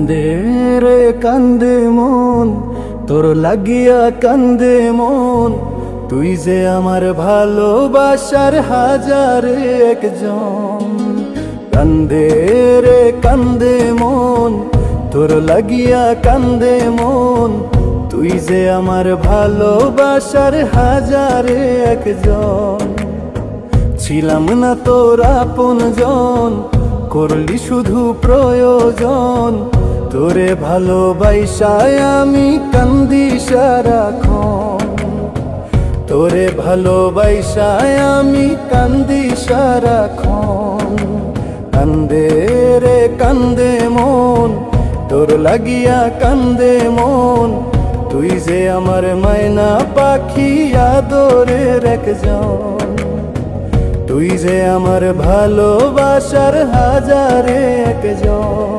কান্দে রে কান্দে মন, তোর লাগিয়া কান্দে মন। তুই যে আমার ভালোবাসার হাজার একজন। কান্দে রে কান্দে মন, তোর লাগিয়া কান্দে মন। তুই যে আমার ভালোবাসার হাজার একজন। ছিলাম না তোর আপনজন, করলি শুধু প্রয়োজন। তোরে ভালোবাসায় আমি কান্দি সারাক্ষণ। তোরে ভালোবাসায় আমি কান্দি সারাক্ষণ। কান্দে রে কান্দে মন, তোর লাগিয়া কান্দে মন। তুই যে আমার মায়না পাখি আদরের একজন। তুই যে আমার ভালোবাসার হাজারে একজন।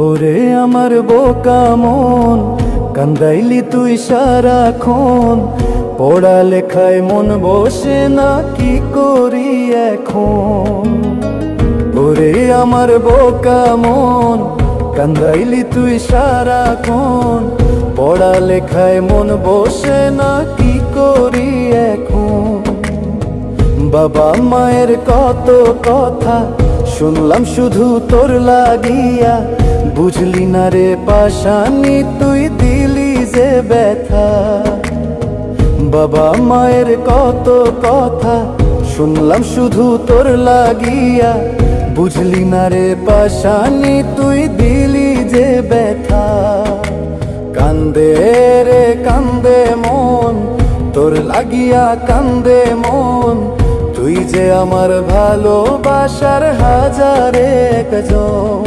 ওরে আমার বোকা মন, কান্দাইলি তুই সারাক্ষণ। পড়ালেখায় মন বসে না, কি করি এখন। ওরে আমার বোকা মন, কান্দাইলি তুই সারাক্ষণ। পড়ালেখায় মন বসে না, কি করি এখন। বাবা মায়ের কত কথা শুনলাম শুধু তোর লাগিয়া। বুঝলি না রে পাশানি, তুই দিলি যে ব্যথা। বাবা মায়ের কত কথা শুনলাম শুধু তোর লাগিয়া। বুঝলি না রে পাশানি, তুই দিলি যে ব্যথা। কান্দে রে কান্দে মন, তোর লাগিয়া কান্দে মন। তুই যে আমার ভালোবাসার হাজারে একজন।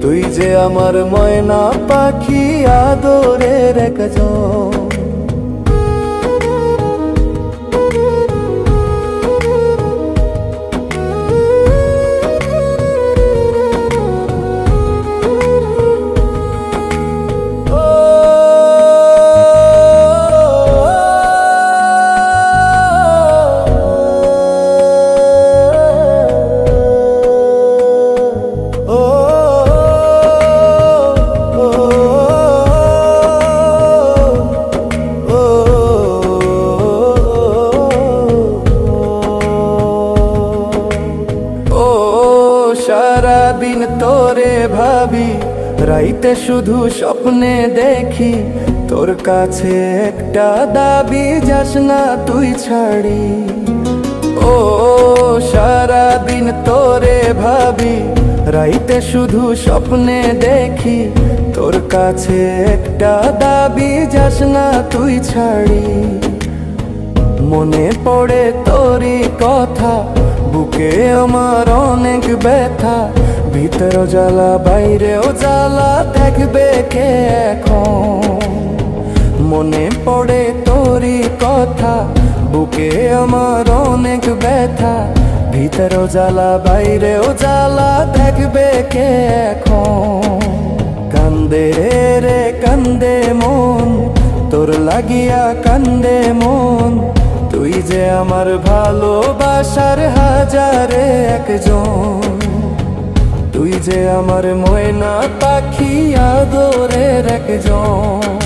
তুই যে আমার ময়না পাখি আদরের একজন। সারাদিন তোরে ভাবি, রাইতে শুধু স্বপ্নে দেখি। তোর কাছে একটা দাবি, যাস না তুই ছাড়ি। ও সারাদিন তোরে ভাবি, রাইতে শুধু স্বপ্নে দেখি। তোর কাছে একটা দাবি, যাস না তুই ছাড়ি। মনে পড়ে তোরই কথা, বুকে আমার অনেক ব্যথা। ভিতর জ্বালা বাইরেও জ্বালা, দেখবে কে এখন। মনে পড়ে তোরই কথা, বুকে আমার অনেক ব্যথা। ভিতর জ্বালা বাইরেও জ্বালা, দেখবে কে এখন। কান্দে রে কান্দে মন, তোর লাগিয়া কান্দে মন। তুই যে আমার ভালোবাসার হাজারে একজন। তুই যে আমার ময়না পাখি আদরের একজন।